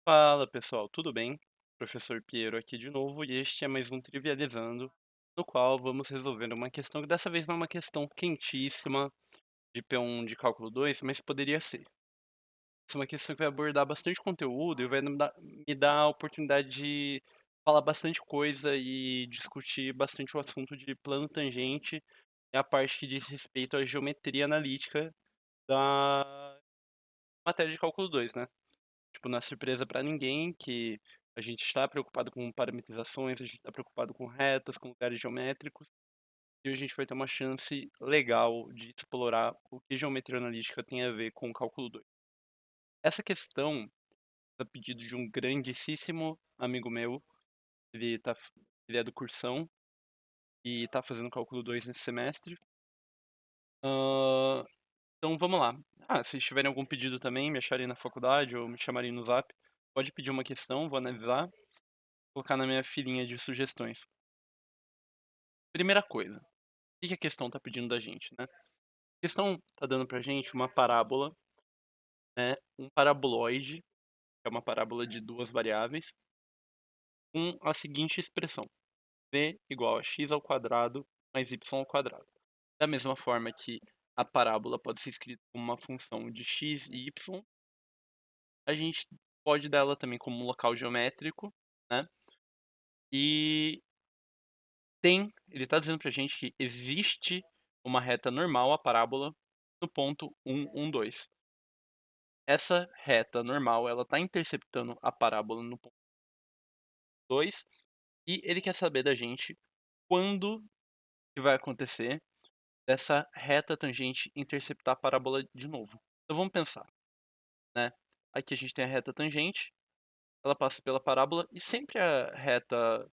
Fala pessoal, tudo bem? Professor Piero aqui de novo e este é mais um Trivializando, no qual vamos resolver uma questão que dessa vez não é uma questão quentíssima de P1 de cálculo 2, mas poderia ser. Essa é uma questão que vai abordar bastante conteúdo e vai me dar a oportunidade de falar bastante coisa e discutir bastante o assunto de plano tangente e a parte que diz respeito à geometria analítica da matéria de cálculo 2, né? Tipo, não é surpresa para ninguém que a gente está preocupado com parametrizações, a gente está preocupado com retas, com lugares geométricos, e a gente vai ter uma chance legal de explorar o que geometria analítica tem a ver com o cálculo 2. Essa questão, a pedido de um grandíssimo amigo meu, ele, tá, ele é do cursão e está fazendo cálculo 2 nesse semestre. Ahn, então vamos lá. Se tiverem algum pedido também, me acharem na faculdade ou me chamarem no Zap, pode pedir uma questão, vou analisar. Colocar na minha filinha de sugestões. Primeira coisa, o que a questão está pedindo da gente, né? A questão está dando pra gente uma parábola, né? Um paraboloide, que é uma parábola de duas variáveis, com a seguinte expressão: v igual a x ao quadrado mais y ao quadrado. Da mesma forma que a parábola pode ser escrita como uma função de x e y, a gente pode dar ela também como um local geométrico, né? E ele está dizendo pra gente que existe uma reta normal, a parábola, no ponto 1, 1, 2. Essa reta normal, ela está interceptando a parábola no ponto 2 e ele quer saber da gente quando que vai acontecer dessa reta tangente interceptar a parábola de novo. Então vamos pensar, né? Aqui a gente tem a reta tangente, ela passa pela parábola e sempre a reta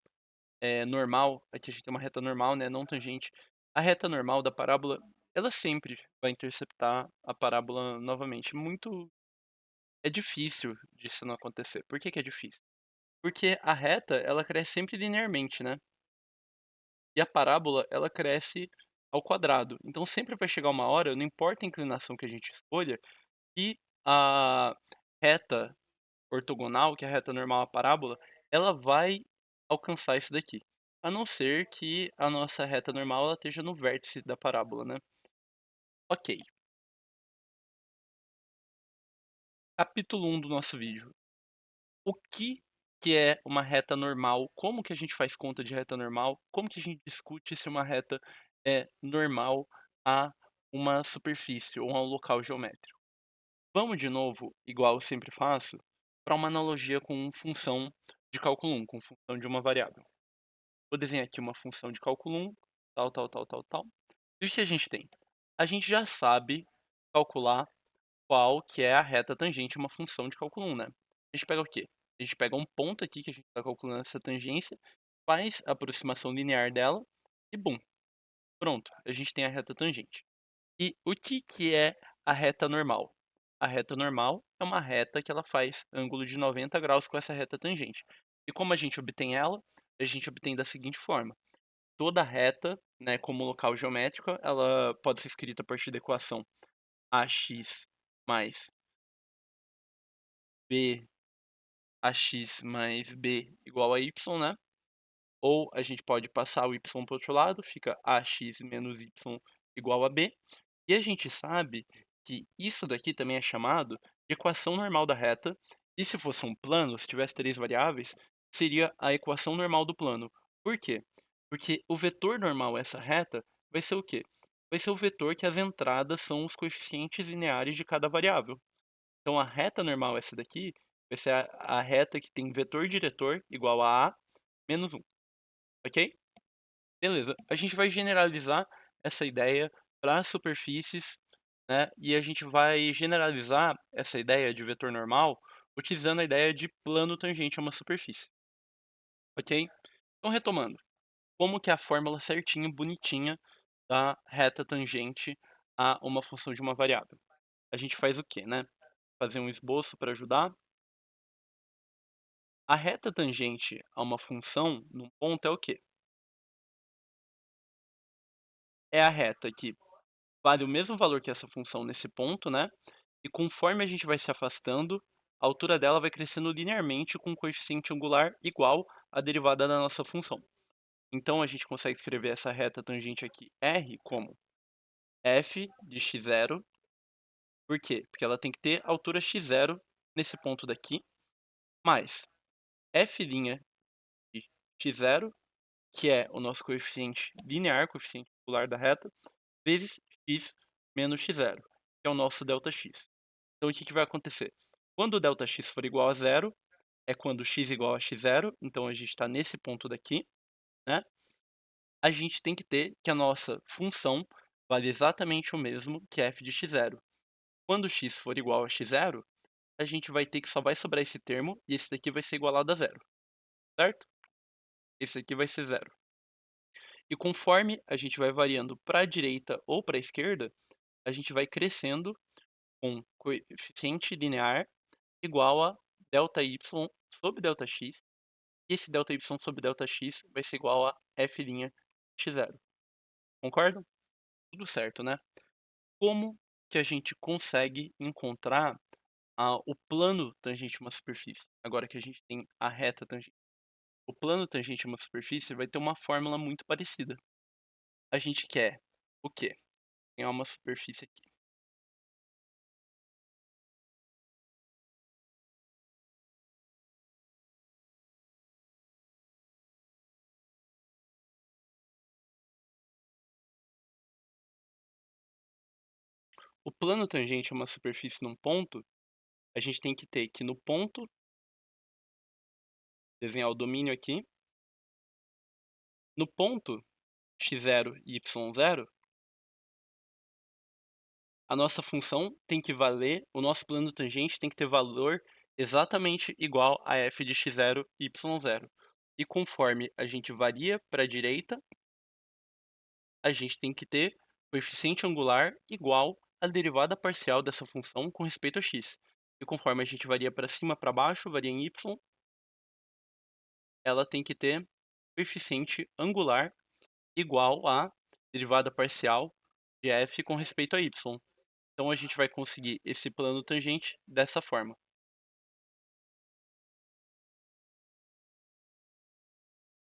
normal, aqui a gente tem uma reta normal, né, não tangente. A reta normal da parábola, ela sempre vai interceptar a parábola novamente. É difícil disso não acontecer. Por que que é difícil? Porque a reta, ela cresce sempre linearmente, né? E a parábola, ela cresce ao quadrado. Então sempre vai chegar uma hora, não importa a inclinação que a gente escolha, e a reta ortogonal, que é a reta normal à parábola, ela vai alcançar isso daqui. A não ser que a nossa reta normal ela esteja no vértice da parábola, né? Ok. Capítulo 1 do nosso vídeo. O que é uma reta normal? Como que a gente faz conta de reta normal? Como que a gente discute se uma reta é normal a uma superfície ou a um local geométrico? Vamos de novo, igual eu sempre faço, para uma analogia com função de cálculo 1, com função de uma variável. Vou desenhar aqui uma função de cálculo 1, tal, tal, tal, tal, tal. E o que a gente tem? A gente já sabe calcular qual que é a reta tangente a uma função de cálculo 1, né? A gente pega o quê? A gente pega um ponto aqui que a gente está calculando essa tangência, faz a aproximação linear dela e bum, pronto, a gente tem a reta tangente. E o que é a reta normal? A reta normal é uma reta que ela faz ângulo de 90 graus com essa reta tangente. E como a gente obtém ela? A gente obtém da seguinte forma: toda reta, né, como local geométrico, ela pode ser escrita a partir da equação ax mais b, ax mais b igual a y, né? Ou a gente pode passar o y para o outro lado, fica ax menos y igual a b. E a gente sabe que isso daqui também é chamado de equação normal da reta. E se fosse um plano, se tivesse três variáveis, seria a equação normal do plano. Por quê? Porque o vetor normal essa reta vai ser o quê? Vai ser o vetor que as entradas são os coeficientes lineares de cada variável. Então a reta normal essa daqui vai ser a reta que tem vetor diretor igual a menos 1, ok? Beleza, a gente vai generalizar essa ideia para superfícies, né? E a gente vai generalizar essa ideia de vetor normal utilizando a ideia de plano tangente a uma superfície, ok? Então, retomando, como que é a fórmula certinha, bonitinha da reta tangente a uma função de uma variável? A gente faz o quê, né? Fazer um esboço para ajudar. A reta tangente a uma função num ponto é o quê? É a reta que vale o mesmo valor que essa função nesse ponto, né? E conforme a gente vai se afastando, a altura dela vai crescendo linearmente com um coeficiente angular igual à derivada da nossa função. Então a gente consegue escrever essa reta tangente aqui R como f de x0. Por quê? Porque ela tem que ter altura x0 nesse ponto daqui, mais f' de x0, que é o nosso coeficiente linear, coeficiente angular da reta, vezes x menos x0, que é o nosso ΔX. Então o que vai acontecer? Quando o ΔX for igual a zero, é quando x igual a x0, então a gente está nesse ponto daqui, né? A gente tem que ter que a nossa função vale exatamente o mesmo que f de x0. Quando x for igual a x0, a gente vai ter que só vai sobrar esse termo, e esse daqui vai ser igualado a zero, certo? Esse aqui vai ser zero. E conforme a gente vai variando para a direita ou para a esquerda, a gente vai crescendo com coeficiente linear igual a ΔY sobre ΔX, e esse ΔY sobre ΔX vai ser igual a f' x0. Concordam? Tudo certo, né? Como que a gente consegue encontrar o plano tangente a uma superfície, agora que a gente tem a reta tangente? O plano tangente a uma superfície vai ter uma fórmula muito parecida. A gente quer o quê? Tem uma superfície aqui. O plano tangente a uma superfície num ponto, a gente tem que ter que no ponto, desenhar o domínio aqui, no ponto x0 e y0, a nossa função tem que valer, o nosso plano tangente tem que ter valor exatamente igual a f de x0 e y0. E conforme a gente varia para a direita, a gente tem que ter coeficiente angular igual à derivada parcial dessa função com respeito a x. E conforme a gente varia para cima, para baixo, varia em y, ela tem que ter coeficiente angular igual à derivada parcial de f com respeito a y. Então a gente vai conseguir esse plano tangente dessa forma.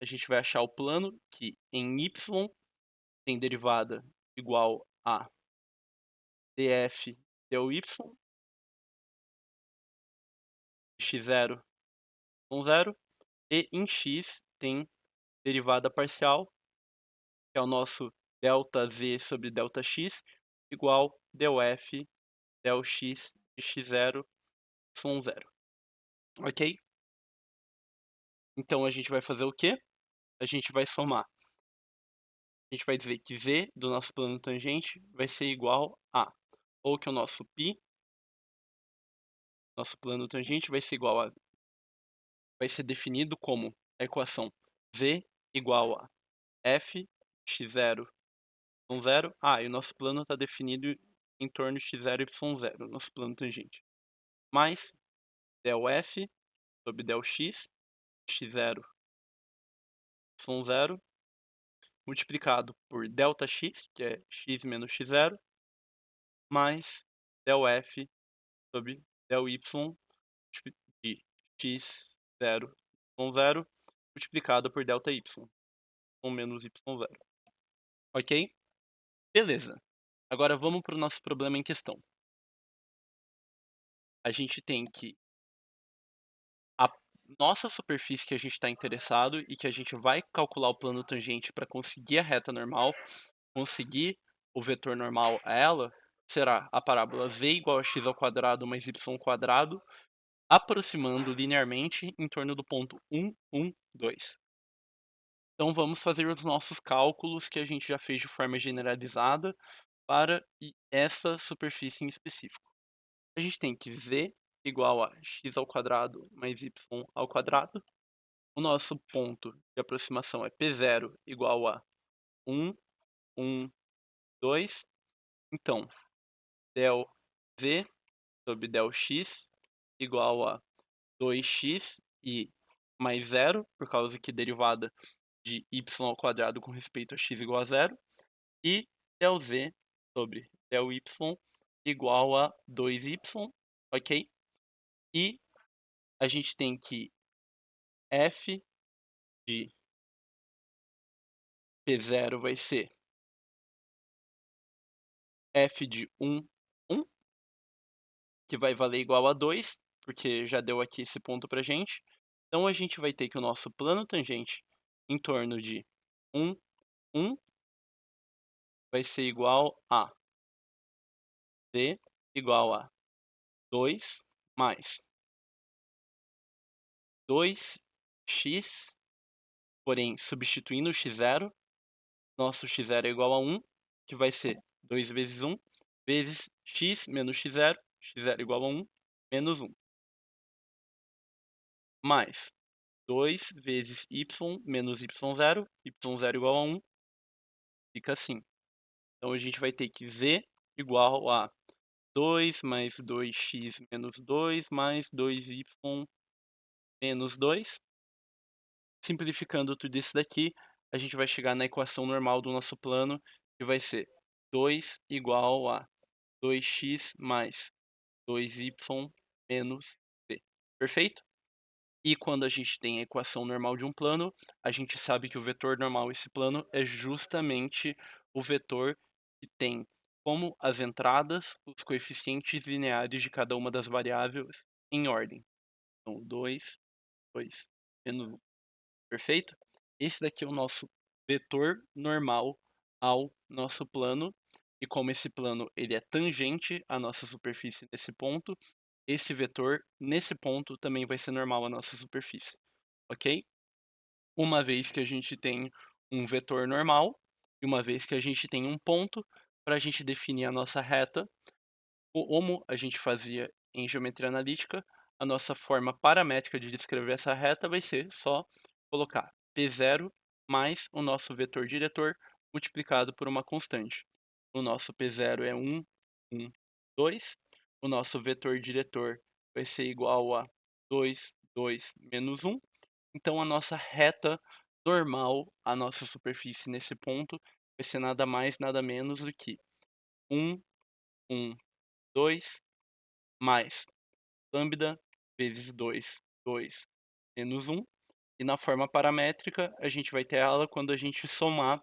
A gente vai achar o plano que em y tem derivada igual a df dy, x0 com 0, e em x tem derivada parcial, que é o nosso Δz sobre ΔX, igual ΔF ΔX de x0 y0. Ok? Então a gente vai fazer o quê? A gente vai somar. A gente vai dizer que z do nosso plano tangente vai ser igual a, ou que o nosso π, nosso plano tangente vai ser igual a, vai ser definido como a equação z igual a f x0 y0. E o nosso plano está definido em torno de x0 e y0, nosso plano tangente. Mais ΔF sobre ΔX, x0, y0, multiplicado por ΔX, que é x menos x0, mais ΔF sobre ΔY de x0, y0, multiplicado por ΔY, com menos y0. Ok? Beleza. Agora vamos para o nosso problema em questão. A gente tem que a nossa superfície que a gente está interessado e que a gente vai calcular o plano tangente para conseguir a reta normal, conseguir o vetor normal a ela, será a parábola z igual a x ao quadrado mais y quadrado, aproximando linearmente em torno do ponto 1, 1, 2. Então vamos fazer os nossos cálculos que a gente já fez de forma generalizada para essa superfície em específico. A gente tem que z igual a x ao quadrado mais y ao quadrado. O nosso ponto de aproximação é P0 igual a 1, 1, 2. Então, del z sobre del x igual a 2x e mais 0, por causa que derivada de y ao quadrado com respeito a x igual a 0. E del z sobre del y igual a 2y, ok? E a gente tem que f de P0 vai ser f de 1, que vai valer igual a 2, porque já deu aqui esse ponto pra gente. Então a gente vai ter que o nosso plano tangente em torno de 1, 1 vai ser igual a d igual a 2 mais 2x, porém substituindo o x0, nosso x0 é igual a 1, que vai ser 2 vezes 1, vezes x menos x0 igual a 1, menos 1, mais 2 vezes y menos y0 igual a 1, fica assim. Então a gente vai ter que z igual a 2 mais 2x menos 2 mais 2y menos 2. Simplificando tudo isso daqui, a gente vai chegar na equação normal do nosso plano, que vai ser 2 igual a 2x mais 2y menos c. Perfeito? E quando a gente tem a equação normal de um plano, a gente sabe que o vetor normal desse plano é justamente o vetor que tem como as entradas os coeficientes lineares de cada uma das variáveis em ordem. Então, 2, 2, menos 1. Perfeito? Esse daqui é o nosso vetor normal ao nosso plano. E como esse plano ele é tangente à nossa superfície nesse ponto, esse vetor nesse ponto também vai ser normal à nossa superfície, ok? Uma vez que a gente tem um vetor normal e uma vez que a gente tem um ponto, para a gente definir a nossa reta, como a gente fazia em geometria analítica, a nossa forma paramétrica de descrever essa reta vai ser só colocar P0 mais o nosso vetor diretor multiplicado por uma constante. O nosso P0 é 1, 1, 2. O nosso vetor diretor vai ser igual a 2, 2, menos 1. Então, a nossa reta normal, a nossa superfície nesse ponto, vai ser nada mais, nada menos do que 1, 1, 2, mais lambda vezes 2, 2, menos 1. E na forma paramétrica, a gente vai ter ela quando a gente somar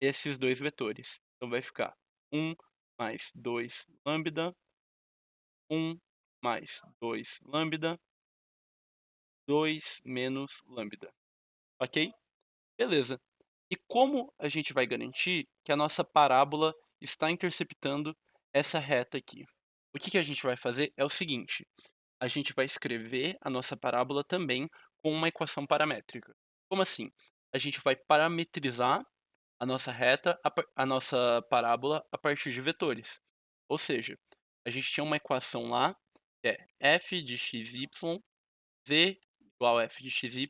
esses dois vetores. Então, vai ficar 1 mais 2 lambda, 1 mais 2 lambda, 2 menos lambda. Ok? Beleza. E como a gente vai garantir que a nossa parábola está interceptando essa reta aqui? O que a gente vai fazer é o seguinte: a gente vai escrever a nossa parábola também com uma equação paramétrica. Como assim? A gente vai parametrizar a nossa reta, a nossa parábola a partir de vetores. Ou seja, a gente tinha uma equação lá, que é f de xy, z igual a f de xy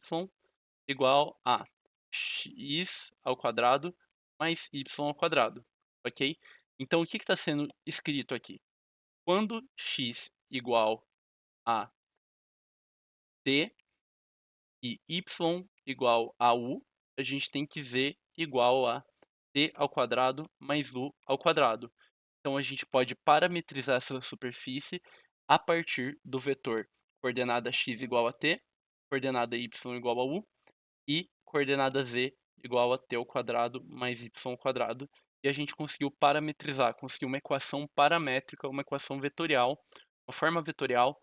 igual a x ao quadrado mais y ao quadrado, ok? Então, o que está sendo escrito aqui? Quando x igual a t e y igual a u, a gente tem que z igual a t ao quadrado mais u ao quadrado. Então, a gente pode parametrizar essa superfície a partir do vetor coordenada x igual a t, coordenada y igual a u e coordenada z igual a t ao quadrado mais y ao quadrado. E a gente conseguiu parametrizar, conseguiu uma equação paramétrica, uma equação vetorial, uma forma vetorial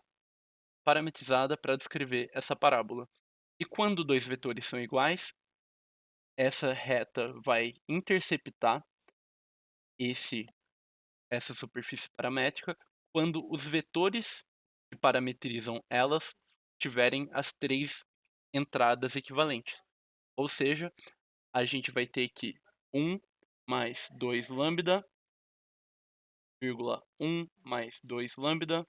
parametrizada para descrever essa parábola. E quando dois vetores são iguais, essa reta vai interceptar essa superfície paramétrica quando os vetores que parametrizam elas tiverem as três entradas equivalentes. Ou seja, a gente vai ter que 1 mais 2 lambda, vírgula 1 mais 2 lambda,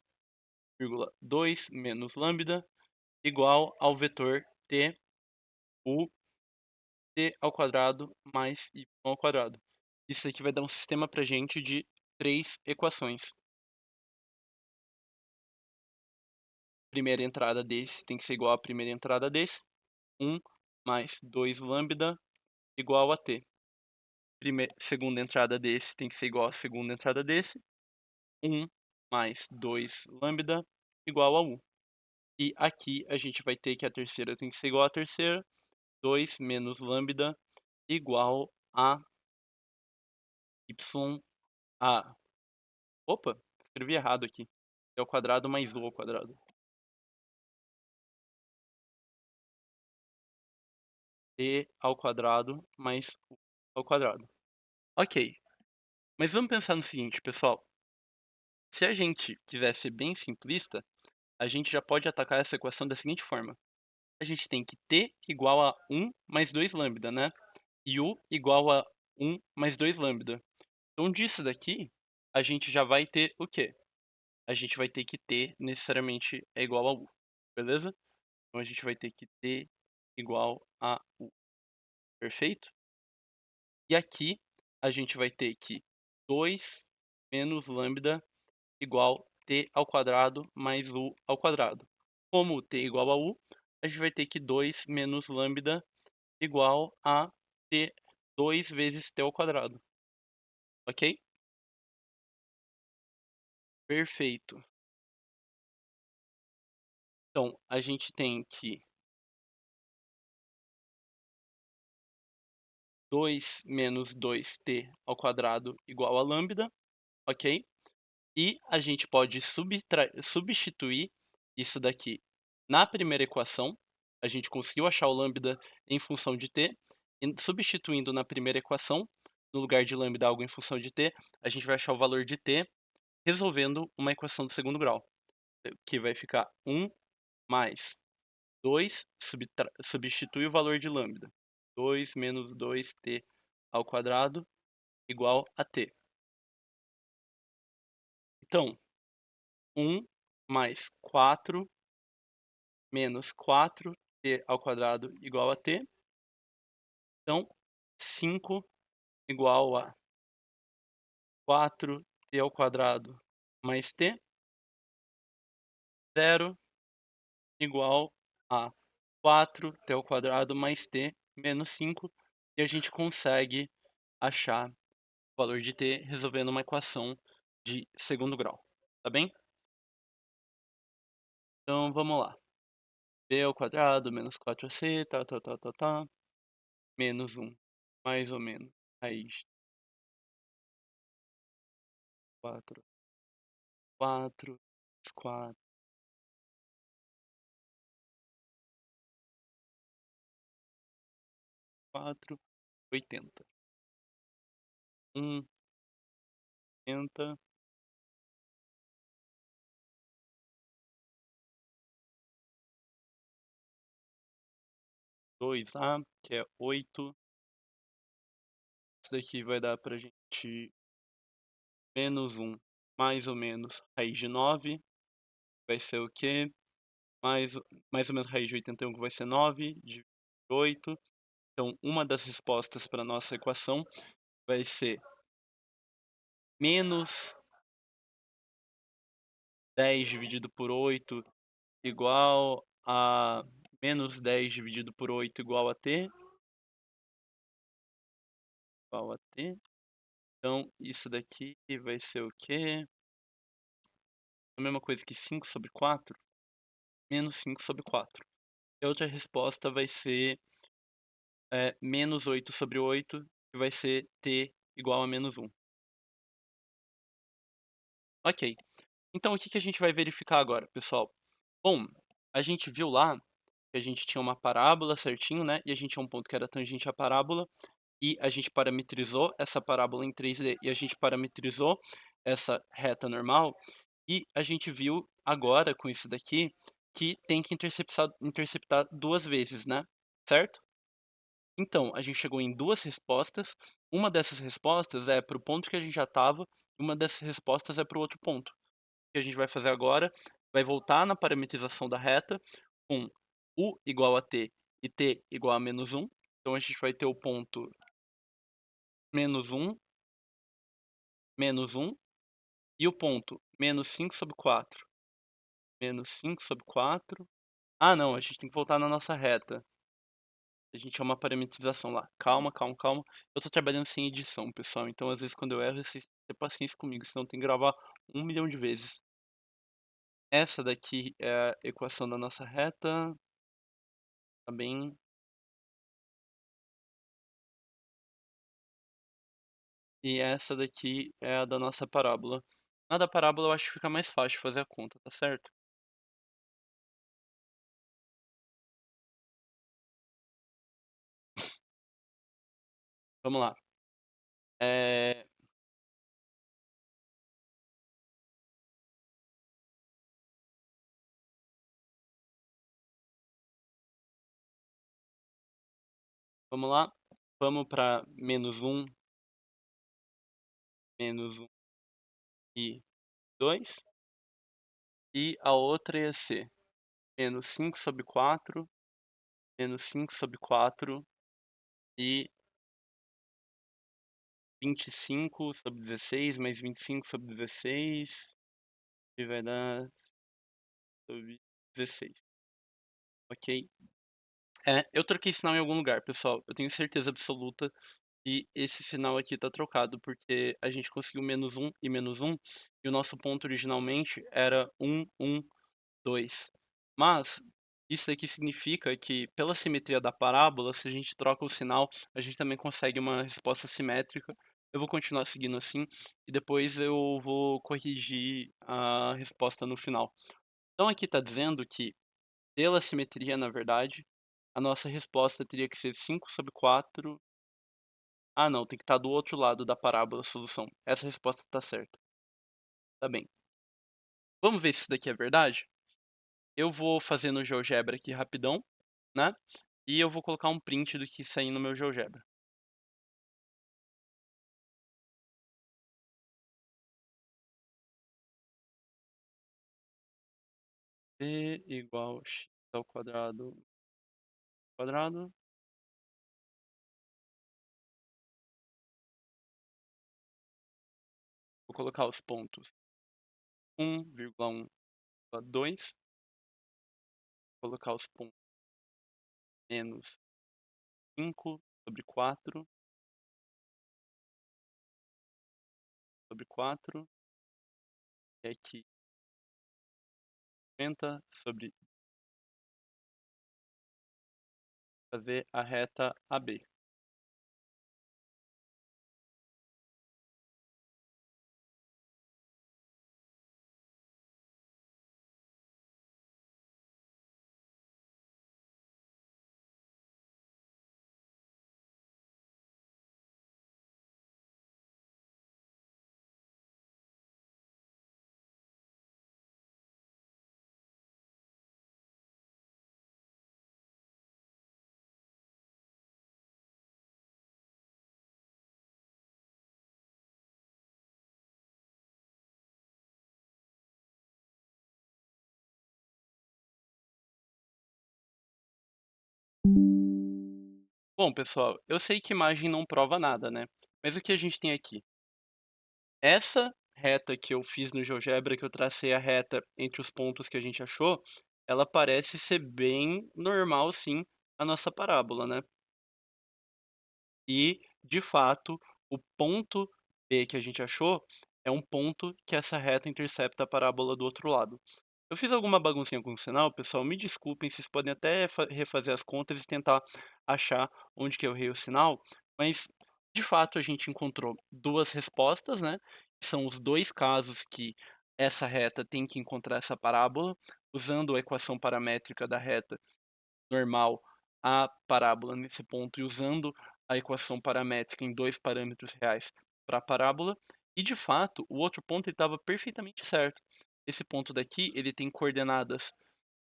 vírgula 2 menos lambda, igual ao vetor t, u, t ao quadrado mais y ao quadrado. Isso aqui vai dar um sistema para gente de três equações. Primeira entrada desse tem que ser igual à primeira entrada desse. 1 mais 2 lambda igual a t. Segunda entrada desse tem que ser igual à segunda entrada desse. 1 mais 2 lambda igual a u. E aqui a gente vai ter que a terceira tem que ser igual à terceira, 2 menos lambda igual a y a opa, escrevi errado aqui. É ao quadrado mais u ao quadrado. E ao quadrado mais u ao quadrado. Ok, mas vamos pensar no seguinte, pessoal. Se a gente quiser ser bem simplista, a gente já pode atacar essa equação da seguinte forma. A gente tem que t igual a 1 mais 2 lambda, né? E u igual a 1 mais 2 lambda. Então, disso daqui, a gente já vai ter o quê? A gente vai ter que t necessariamente é igual a u, beleza? Então, a gente vai ter que t igual a u, perfeito? E aqui, a gente vai ter que 2 menos lambda igual t ao quadrado mais u ao quadrado. Como t igual a u, a gente vai ter que 2 menos lambda igual a t 2 vezes t ao quadrado. Ok? Perfeito. Então, a gente tem que 2 menos 2t ao quadrado igual a lambda, ok? E a gente pode substituir isso daqui na primeira equação. A gente conseguiu achar o lambda em função de t. E substituindo na primeira equação, no lugar de lambda algo em função de t, a gente vai achar o valor de t resolvendo uma equação do segundo grau, que vai ficar 1 mais 2, substitui o valor de lambda. 2 menos 2t ao quadrado igual a t. Então, 1 mais 4 menos 4t ao quadrado igual a t. Então, 5 igual a 4t ao quadrado mais t. 0 igual a 4t ao quadrado mais t menos 5. E a gente consegue achar o valor de t resolvendo uma equação de segundo grau. Tá bem? Então, vamos lá. B ao quadrado menos 4ac, tá, menos 1, mais ou menos, raiz 4, 4, 4, 4, 80. 1, 80, 2a, que é 8. Isso daqui vai dar pra gente menos 1, mais ou menos, raiz de 9. Vai ser o quê? Mais ou menos raiz de 81, que vai ser 9, de 8. Então, uma das respostas para a nossa equação vai ser menos 10 dividido por 8 igual a menos 10 dividido por 8 igual a t. Igual a t. Então, isso daqui vai ser o quê? A mesma coisa que 5 sobre 4, menos 5 sobre 4. E a outra resposta vai ser menos 8 sobre 8, que vai ser t igual a menos 1. Ok. Então, o que a gente vai verificar agora, pessoal? Bom, a gente viu lá que a gente tinha uma parábola certinho, né? E a gente tinha um ponto que era tangente à parábola. E a gente parametrizou essa parábola em 3D. E a gente parametrizou essa reta normal. E a gente viu agora, com isso daqui, que tem que interceptar duas vezes, né? Certo? Então, a gente chegou em duas respostas. Uma dessas respostas é para o ponto que a gente já estava. Uma dessas respostas é para o outro ponto. O que a gente vai fazer agora vai voltar na parametrização da reta com u igual a t e t igual a menos 1. Então, a gente vai ter o ponto menos 1, menos 1. E o ponto menos 5 sobre 4. Menos 5 sobre 4. Ah, não, a gente tem que voltar na nossa reta. A gente chama uma parametrização lá. Calma, calma, calma. Eu tô trabalhando sem edição, pessoal. Então, às vezes, quando eu erro, vocês têm paciência comigo. Senão tem que gravar 1 milhão de vezes. Essa daqui é a equação da nossa reta, tá bem? E essa daqui é a da nossa parábola. Na da parábola eu acho que fica mais fácil fazer a conta, tá certo? Vamos lá. Eh, Vamos lá. Vamos para -1, -1 e 2. E a outra ia ser -5/4, -5/4 e 25/16 mais 25/16, que vai dar sobre 16, ok? Eu troquei sinal em algum lugar, pessoal. Eu tenho certeza absoluta que esse sinal aqui tá trocado, porque a gente conseguiu -1 e -1, e o nosso ponto originalmente era 1, 1, 2. Mas isso aqui significa que, pela simetria da parábola, se a gente troca o sinal, a gente também consegue uma resposta simétrica. Eu vou continuar seguindo assim e depois eu vou corrigir a resposta no final. Então aqui está dizendo que, pela simetria, na verdade, a nossa resposta teria que ser 5/4. Ah, não, tem que estar do outro lado da parábola a solução. Essa resposta está certa. Tá bem. Vamos ver se isso daqui é verdade? Eu vou fazer no GeoGebra aqui rapidão, né, e eu vou colocar um print do que sair no meu GeoGebra. C igual x ao quadrado, vou colocar os pontos 1,1,2, colocar os pontos -5/4 e aqui 50 sobre fazer a reta AB. Bom, pessoal, eu sei que imagem não prova nada, né, mas o que a gente tem aqui? Essa reta que eu fiz no GeoGebra, que eu tracei a reta entre os pontos que a gente achou, ela parece ser bem normal sim, a nossa parábola, né. E, de fato, o ponto B que a gente achou, é um ponto que essa reta intercepta a parábola do outro lado. Eu fiz alguma baguncinha com o sinal, pessoal, me desculpem, vocês podem até refazer as contas e tentar achar onde que eu errei o sinal, mas, de fato, a gente encontrou 2 respostas, né, que são os 2 casos que essa reta tem que encontrar essa parábola, usando a equação paramétrica da reta normal à parábola nesse ponto e usando a equação paramétrica em 2 parâmetros reais para a parábola. E, de fato, o outro ponto estava perfeitamente certo. Esse ponto daqui, ele tem coordenadas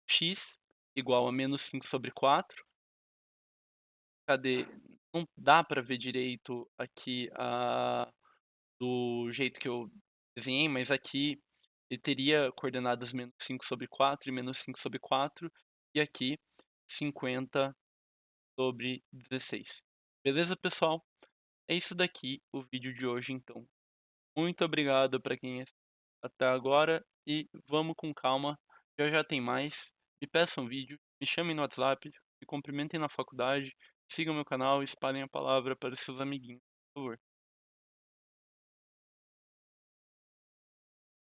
x igual a -5/4. Cadê? Não dá para ver direito aqui do jeito que eu desenhei, mas aqui ele teria coordenadas -5/4 e -5/4, e aqui 50/16. Beleza, pessoal? É isso daqui o vídeo de hoje, então. Muito obrigado para quem assistiu até agora e vamos com calma, já já tem mais. Me peçam vídeo, me chamem no WhatsApp, me cumprimentem na faculdade, sigam meu canal e espalhem a palavra para os seus amiguinhos, por favor.